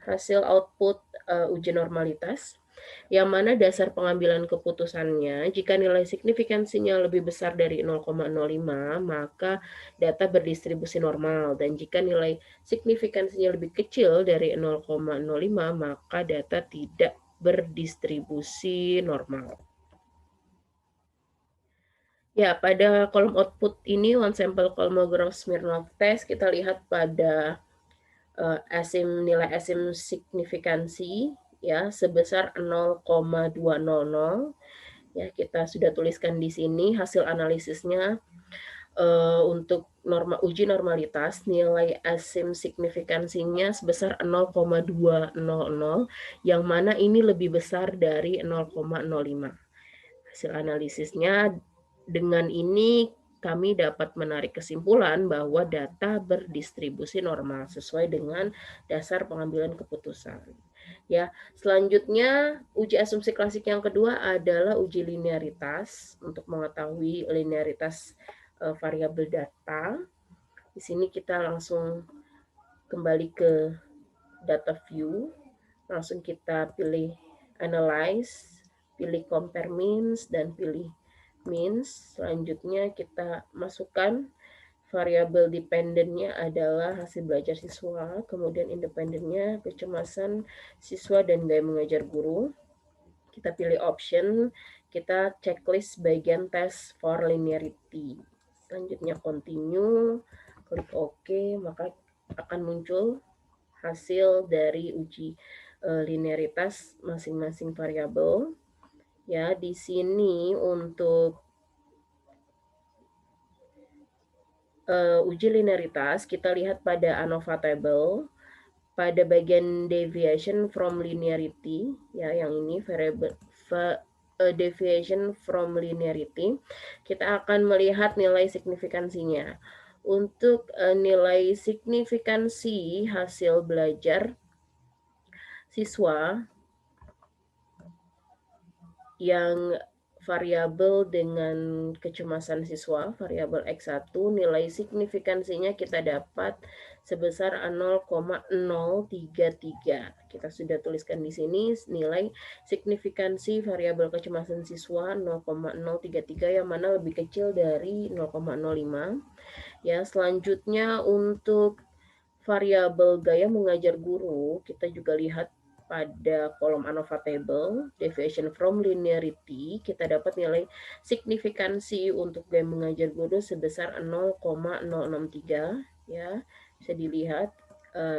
hasil output uji normalitas, yang mana dasar pengambilan keputusannya, jika nilai signifikansinya lebih besar dari 0,05, maka data berdistribusi normal. Dan jika nilai signifikansinya lebih kecil dari 0,05, maka data tidak berdistribusi normal. Ya, pada kolom output ini, one sample Kolmogorov-Smirnov test, kita lihat pada nilai asim signifikansi ya sebesar 0,200. Ya, kita sudah tuliskan di sini hasil analisisnya untuk uji normalitas, nilai asim signifikansinya sebesar 0,200, yang mana ini lebih besar dari 0,05. Hasil analisisnya dengan ini kami dapat menarik kesimpulan bahwa data berdistribusi normal sesuai dengan dasar pengambilan keputusan. Ya, selanjutnya uji asumsi klasik yang kedua adalah uji linearitas untuk mengetahui linearitas variabel data. Di sini kita langsung kembali ke data view, langsung kita pilih analyze, pilih compare means dan pilih means. Selanjutnya kita masukkan variabel dependennya adalah hasil belajar siswa, kemudian independennya kecemasan siswa dan gaya mengajar guru. Kita pilih option, kita checklist bagian test for linearity. Selanjutnya continue, klik OK, maka akan muncul hasil dari uji linearitas masing-masing variabel. Ya, di sini untuk uji linearitas kita lihat pada ANOVA table pada bagian deviation from linearity ya, yang ini variable deviation from linearity, kita akan melihat nilai signifikansinya. Untuk nilai signifikansi hasil belajar siswa yang variabel dengan kecemasan siswa, variabel X1, nilai signifikansinya kita dapat sebesar 0,033. Kita sudah tuliskan di sini nilai signifikansi variabel kecemasan siswa 0,033 yang mana lebih kecil dari 0,05. Ya, selanjutnya untuk variabel gaya mengajar guru, kita juga lihat pada kolom ANOVA table, deviation from linearity, kita dapat nilai signifikansi untuk gaya mengajar guru sebesar 0,063, ya. Bisa dilihat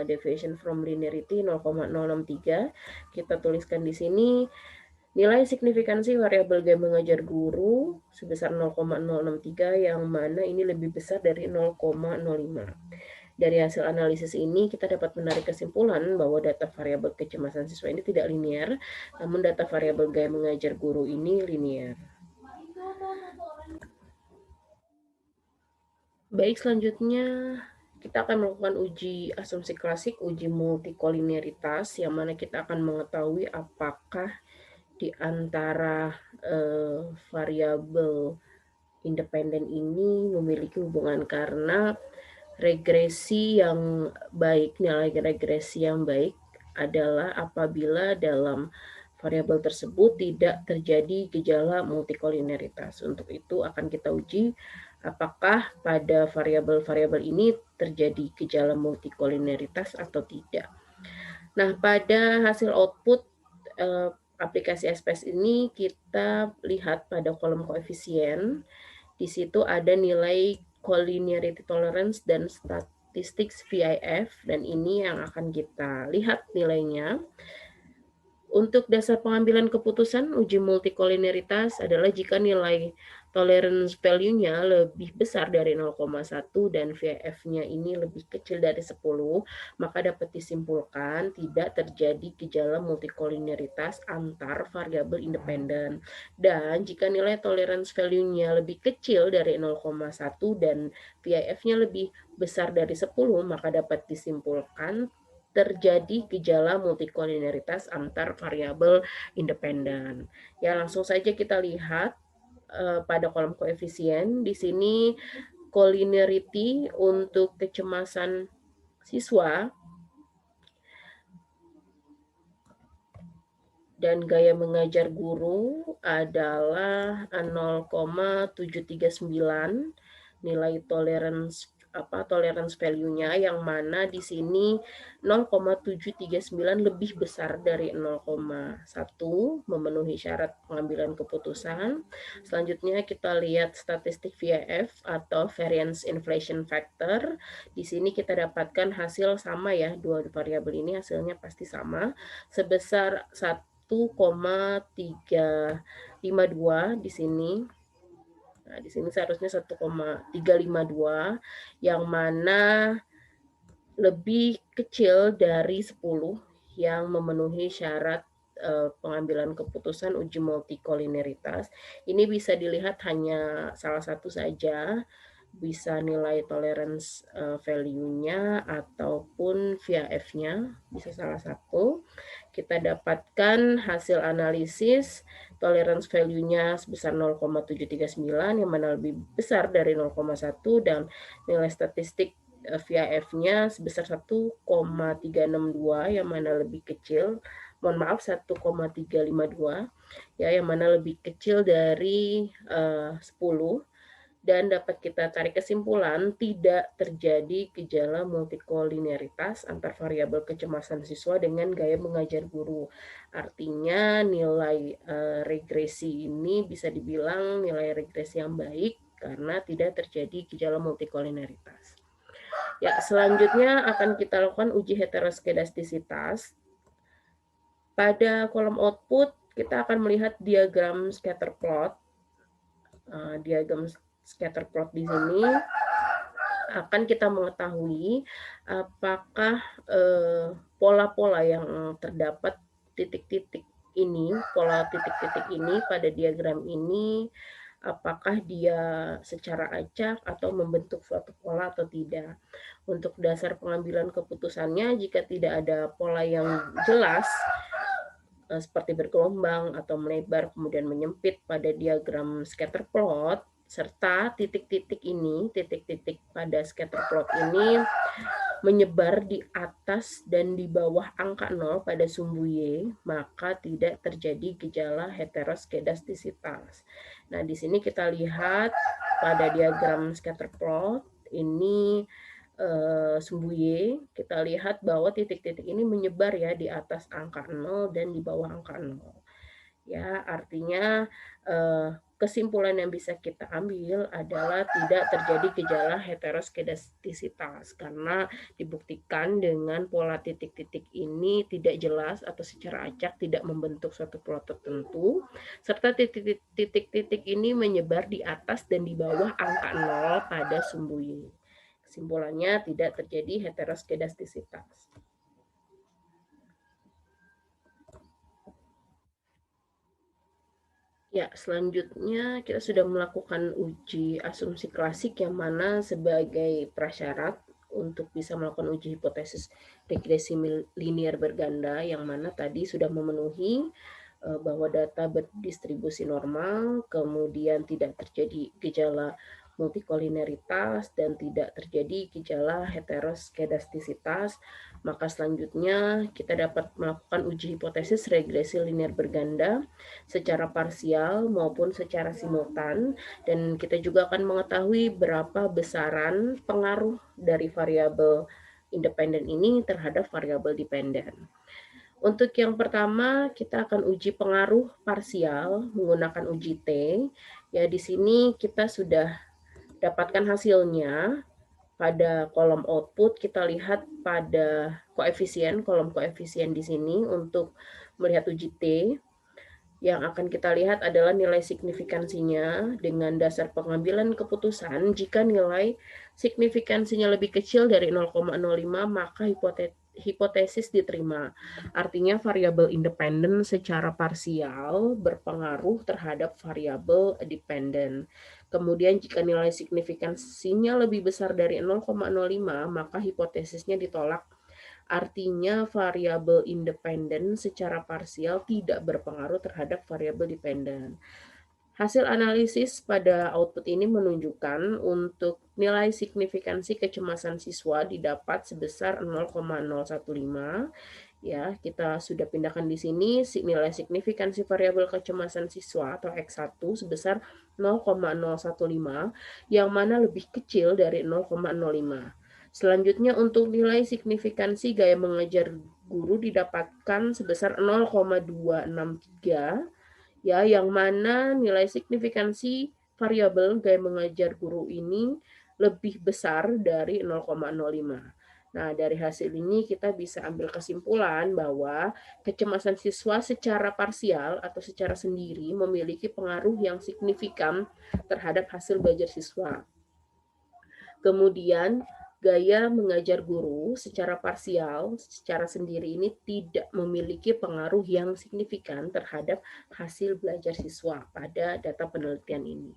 deviation from linearity 0,063. Kita tuliskan di sini nilai signifikansi variabel gaya mengajar guru sebesar 0,063 yang mana ini lebih besar dari 0,05. Dari hasil analisis ini, kita dapat menarik kesimpulan bahwa data variabel kecemasan siswa ini tidak linear, namun data variabel gaya mengajar guru ini linear. Baik, selanjutnya kita akan melakukan uji asumsi klasik, uji multikolinearitas, yang mana kita akan mengetahui apakah di antara variabel independen ini memiliki hubungan, karena regresi yang baik, nilai regresi yang baik adalah apabila dalam variabel tersebut tidak terjadi gejala multikolinearitas. Untuk itu akan kita uji apakah pada variabel-variabel ini terjadi gejala multikolinearitas atau tidak. Nah, pada hasil output aplikasi SPS ini kita lihat pada kolom koefisien. Di situ ada nilai collinearity tolerance dan statistics VIF, dan ini yang akan kita lihat nilainya. Untuk dasar pengambilan keputusan uji multikolinearitas adalah jika nilai tolerance value-nya lebih besar dari 0,1 dan VIF-nya ini lebih kecil dari 10, maka dapat disimpulkan tidak terjadi gejala multikolinearitas antar variabel independen. Dan jika nilai tolerance value-nya lebih kecil dari 0,1 dan VIF-nya lebih besar dari 10, maka dapat disimpulkan terjadi gejala multikolinearitas antar variabel independen. Ya, langsung saja kita lihat pada kolom koefisien. Di sini collinearity untuk kecemasan siswa dan gaya mengajar guru adalah 0,739, nilai tolerance value-nya, yang mana di sini 0,739 lebih besar dari 0,1, memenuhi syarat pengambilan keputusan. Selanjutnya kita lihat statistik VIF atau variance inflation factor. Di sini kita dapatkan hasil sama ya, dua variabel ini hasilnya pasti sama, sebesar 1,352 di sini. Nah, di sini seharusnya 1,352, yang mana lebih kecil dari 10 yang memenuhi syarat pengambilan keputusan uji multikolinearitas. Ini bisa dilihat hanya salah satu saja, bisa nilai tolerance value-nya ataupun VIF-nya, bisa salah satu. Kita dapatkan hasil analisis tolerance value-nya sebesar 0,739 yang mana lebih besar dari 0,1, dan nilai statistik VIF-nya sebesar 1,362 yang mana lebih kecil, 1,352 ya, yang mana lebih kecil dari 10. Dan dapat kita tarik kesimpulan tidak terjadi gejala multikolinearitas antar variabel kecemasan siswa dengan gaya mengajar guru. Artinya nilai regresi ini bisa dibilang nilai regresi yang baik karena tidak terjadi gejala multikolinearitas. Ya, selanjutnya akan kita lakukan uji heteroskedastisitas. Pada kolom output kita akan melihat diagram scatter plot. Diagram scatter plot di sini akan kita mengetahui apakah pola-pola yang terdapat titik-titik ini, pola titik-titik ini pada diagram ini, apakah dia secara acak atau membentuk suatu pola atau tidak. Untuk dasar pengambilan keputusannya, jika tidak ada pola yang jelas seperti bergelombang atau melebar kemudian menyempit pada diagram scatter plot, serta titik-titik ini, titik-titik pada scatter plot ini menyebar di atas dan di bawah angka 0 pada sumbu Y, maka tidak terjadi gejala heteroskedastisitas. Nah, di sini kita lihat pada diagram scatter plot ini sumbu Y, kita lihat bahwa titik-titik ini menyebar ya di atas angka 0 dan di bawah angka 0. Ya, artinya kesimpulan yang bisa kita ambil adalah tidak terjadi gejala heteroskedastisitas karena dibuktikan dengan pola titik-titik ini tidak jelas atau secara acak tidak membentuk suatu plot tertentu, serta titik-titik ini menyebar di atas dan di bawah angka 0 pada sumbu Y. Kesimpulannya tidak terjadi heteroskedastisitas. Ya, selanjutnya kita sudah melakukan uji asumsi klasik yang mana sebagai prasyarat untuk bisa melakukan uji hipotesis regresi linear berganda yang mana tadi sudah memenuhi bahwa data berdistribusi normal, kemudian tidak terjadi gejala multikolineritas dan tidak terjadi gejala heteroskedastisitas, maka selanjutnya kita dapat melakukan uji hipotesis regresi linear berganda secara parsial maupun secara simultan, dan kita juga akan mengetahui berapa besaran pengaruh dari variabel independen ini terhadap variabel dependen. Untuk yang pertama, kita akan uji pengaruh parsial menggunakan uji T. Ya, di sini kita sudah dapatkan hasilnya. Pada kolom output kita lihat pada koefisien, kolom koefisien di sini untuk melihat uji T. Yang akan kita lihat adalah nilai signifikansinya dengan dasar pengambilan keputusan. Jika nilai signifikansinya lebih kecil dari 0,05 maka hipotesis diterima. Artinya variabel independen secara parsial berpengaruh terhadap variabel dependen. Kemudian jika nilai signifikansinya lebih besar dari 0,05 maka hipotesisnya ditolak. Artinya variabel independen secara parsial tidak berpengaruh terhadap variabel dependen. Hasil analisis pada output ini menunjukkan untuk nilai signifikansi kecemasan siswa didapat sebesar 0,015. Ya, kita sudah pindahkan di sini nilai signifikansi variabel kecemasan siswa atau X1 sebesar 0,015 yang mana lebih kecil dari 0,05. Selanjutnya untuk nilai signifikansi gaya mengajar guru didapatkan sebesar 0,263 ya, yang mana nilai signifikansi variabel gaya mengajar guru ini lebih besar dari 0,05. Nah, dari hasil ini kita bisa ambil kesimpulan bahwa kecemasan siswa secara parsial atau secara sendiri memiliki pengaruh yang signifikan terhadap hasil belajar siswa. Kemudian gaya mengajar guru secara parsial, secara sendiri ini tidak memiliki pengaruh yang signifikan terhadap hasil belajar siswa pada data penelitian ini.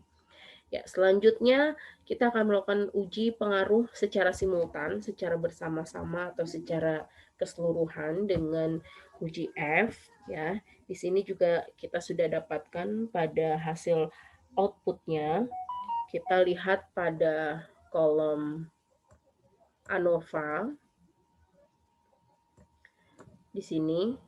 Ya, selanjutnya kita akan melakukan uji pengaruh secara simultan, secara bersama-sama atau secara keseluruhan dengan uji F. Ya, di sini juga kita sudah dapatkan pada hasil outputnya. Kita lihat pada kolom ANOVA. Di sini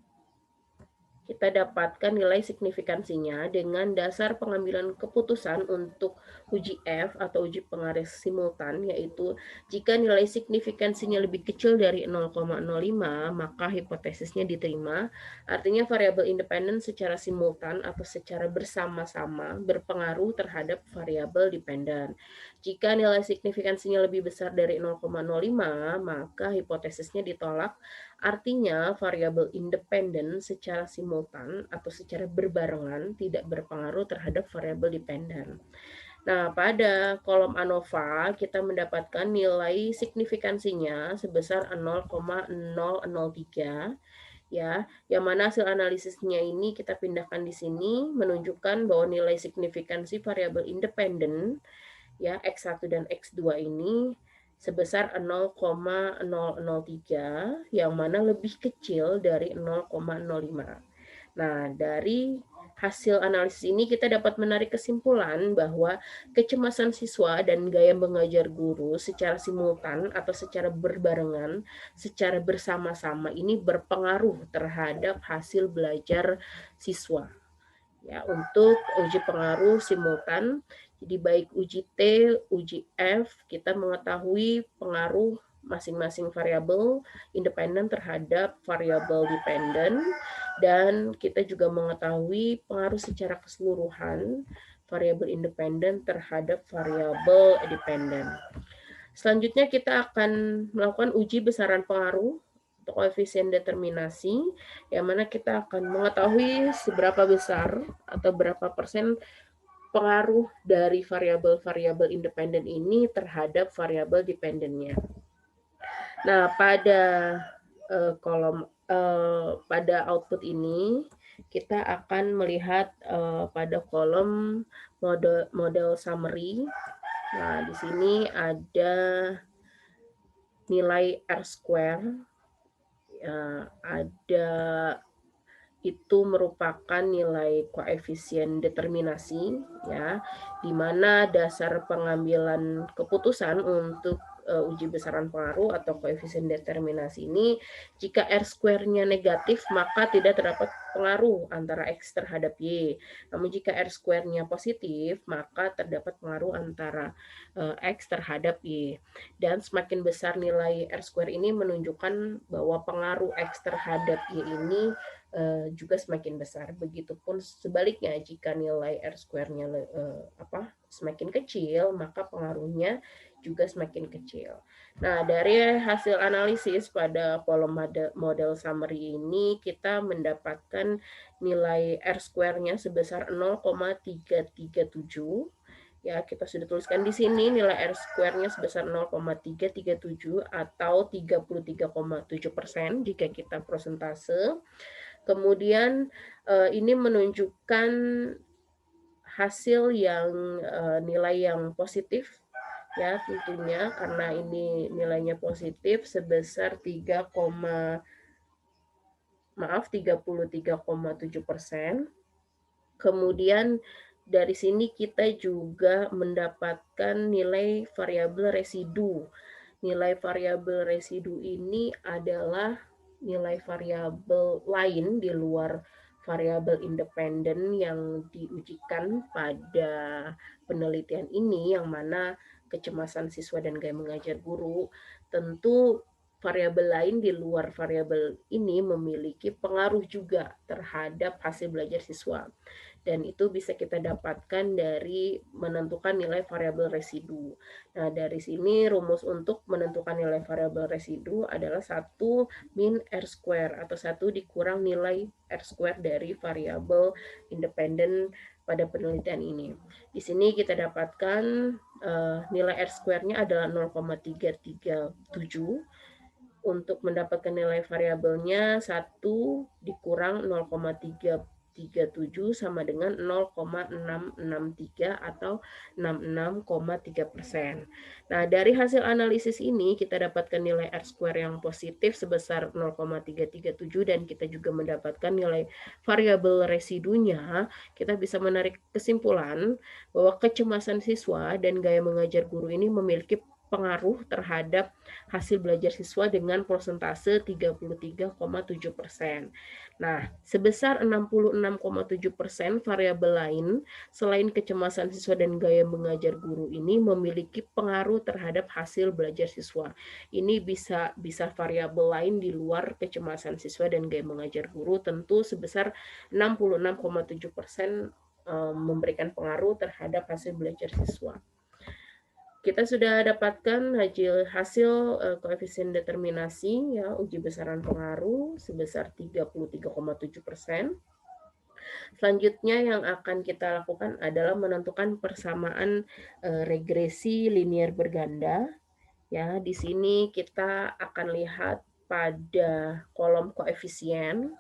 kita dapatkan nilai signifikansinya dengan dasar pengambilan keputusan untuk uji F atau uji pengaruh simultan, yaitu jika nilai signifikansinya lebih kecil dari 0,05 maka hipotesisnya diterima. Artinya variabel independen secara simultan atau secara bersama-sama berpengaruh terhadap variabel dependen. Jika nilai signifikansinya lebih besar dari 0,05 maka hipotesisnya ditolak. Artinya variabel independen secara simultan atau secara berbarengan tidak berpengaruh terhadap variabel dependen. Nah, pada kolom ANOVA kita mendapatkan nilai signifikansinya sebesar 0,003 ya, yang mana hasil analisisnya ini kita pindahkan di sini menunjukkan bahwa nilai signifikansi variabel independen ya X1 dan X2 ini sebesar 0,003 yang mana lebih kecil dari 0,05. Nah, dari hasil analisis ini kita dapat menarik kesimpulan bahwa kecemasan siswa dan gaya mengajar guru secara simultan atau secara berbarengan, secara bersama-sama ini berpengaruh terhadap hasil belajar siswa. Ya, untuk uji pengaruh simultan, jadi baik uji T, uji F, kita mengetahui pengaruh masing-masing variabel independen terhadap variabel dependen, dan kita juga mengetahui pengaruh secara keseluruhan variabel independen terhadap variabel dependen. Selanjutnya kita akan melakukan uji besaran pengaruh untuk koefisien determinasi, yang mana kita akan mengetahui seberapa besar atau berapa persen pengaruh dari variabel-variabel independen ini terhadap variabel dependennya. Nah, pada output ini kita akan melihat pada kolom model summary. Nah, di sini ada nilai R-square, ada itu merupakan nilai koefisien determinasi, ya, di mana dasar pengambilan keputusan untuk uji besaran pengaruh atau koefisien determinasi ini, jika R-square-nya negatif, maka tidak terdapat pengaruh antara X terhadap Y. Namun jika R-square-nya positif, maka terdapat pengaruh antara X terhadap Y. Dan semakin besar nilai R-square ini menunjukkan bahwa pengaruh X terhadap Y ini juga semakin besar. Begitupun sebaliknya, jika nilai R-square-nya semakin kecil, maka pengaruhnya juga semakin kecil. Nah, dari hasil analisis pada kolom model summary ini, kita mendapatkan nilai R-square-nya sebesar 0,337. Ya, kita sudah tuliskan di sini nilai R-square-nya sebesar 0,337 atau 33,7% jika kita persentase. Kemudian ini menunjukkan hasil yang nilai yang positif, ya, tentunya karena ini nilainya positif sebesar 33,7%. Kemudian dari sini kita juga mendapatkan nilai variabel residu. Nilai variabel residu ini adalah nilai variabel lain di luar variabel independen yang diujikan pada penelitian ini, yang mana kecemasan siswa dan gaya mengajar guru. Tentu variabel lain di luar variabel ini memiliki pengaruh juga terhadap hasil belajar siswa. Dan itu bisa kita dapatkan dari menentukan nilai variabel residu. Nah, dari sini rumus untuk menentukan nilai variabel residu adalah 1 min R-square atau 1 dikurang nilai R-square dari variabel independen pada penelitian ini. Di sini kita dapatkan nilai R-square-nya adalah 0,337. Untuk mendapatkan nilai variabelnya 1 dikurang 0,337 sama dengan 0,663 atau 66,3%. Nah, dari hasil analisis ini kita dapatkan nilai R-square yang positif sebesar 0,337 dan kita juga mendapatkan nilai variabel residunya. Kita bisa menarik kesimpulan bahwa kecemasan siswa dan gaya mengajar guru ini memiliki pengaruh terhadap hasil belajar siswa dengan persentase 33,7%. Nah, sebesar 66,7% variabel lain selain kecemasan siswa dan gaya mengajar guru ini memiliki pengaruh terhadap hasil belajar siswa. Ini bisa variabel lain di luar kecemasan siswa dan gaya mengajar guru, tentu sebesar 66,7% memberikan pengaruh terhadap hasil belajar siswa. Kita sudah dapatkan hasil koefisien determinasi, ya, uji besaran pengaruh sebesar 33,7%. Selanjutnya yang akan kita lakukan adalah menentukan persamaan regresi linear berganda. Ya, di sini kita akan lihat pada kolom koefisien,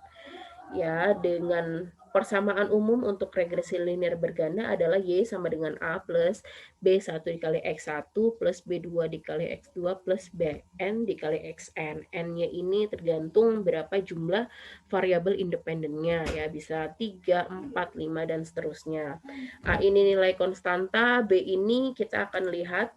ya, dengan persamaan umum untuk regresi linear berganda adalah Y sama dengan A plus B1 dikali X1 plus B2 dikali X2 plus Bn dikali Xn. N-nya ini tergantung berapa jumlah variabel independennya, ya, bisa 3, 4, 5, dan seterusnya. A ini nilai konstanta, B ini kita akan lihat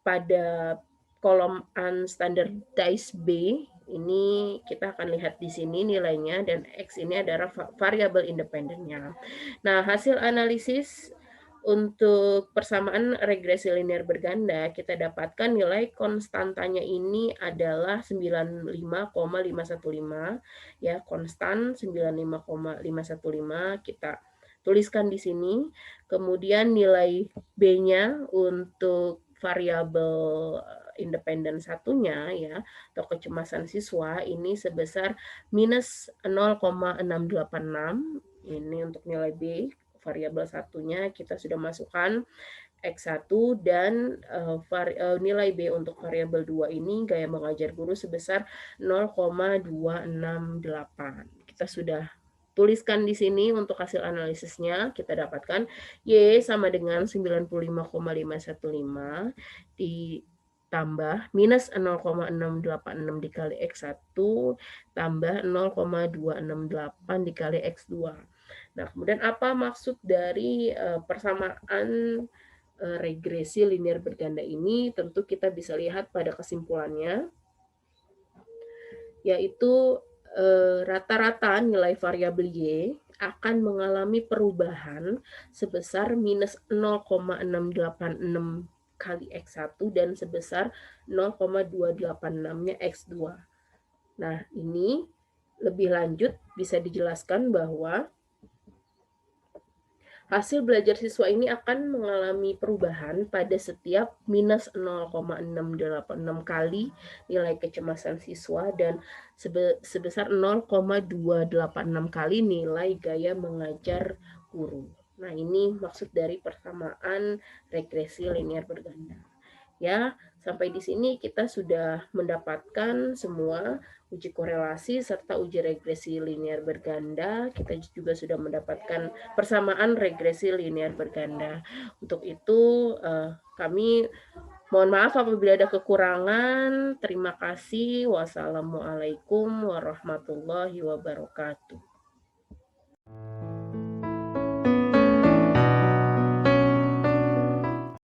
pada kolom unstandardized B. Ini kita akan lihat di sini nilainya, dan X ini adalah variabel independennya. Nah, hasil analisis Untuk persamaan regresi linear berganda, kita dapatkan nilai konstantanya ini adalah 95,515 ya, konstan 95,515 kita tuliskan di sini. Kemudian nilai B-nya untuk variabel independen satunya ya, atau kecemasan siswa ini sebesar minus 0,686. Ini untuk nilai B variabel satunya kita sudah masukkan X1 dan nilai B untuk variabel 2 ini gaya mengajar guru sebesar 0,268. Kita sudah tuliskan di sini untuk hasil analisisnya. Kita dapatkan Y sama dengan 95,515 ditambah minus 0,686 dikali X1 tambah 0,268 dikali X2. Nah, kemudian apa maksud dari persamaan regresi linear berganda ini? Tentu kita bisa lihat pada kesimpulannya, yaitu rata-rata nilai variabel Y akan mengalami perubahan sebesar minus 0,686 kali X1 dan sebesar 0,286-nya X2. Nah, ini lebih lanjut bisa dijelaskan bahwa hasil belajar siswa ini akan mengalami perubahan pada setiap minus 0,686 kali nilai kecemasan siswa dan sebesar 0,286 kali nilai gaya mengajar guru. Nah, ini maksud dari persamaan regresi linear berganda. Ya, sampai di sini kita sudah mendapatkan semua uji korelasi serta uji regresi linear berganda. Kita juga sudah mendapatkan persamaan regresi linear berganda. Untuk itu, kami mohon maaf apabila ada kekurangan. Terima kasih. Wassalamualaikum warahmatullahi wabarakatuh.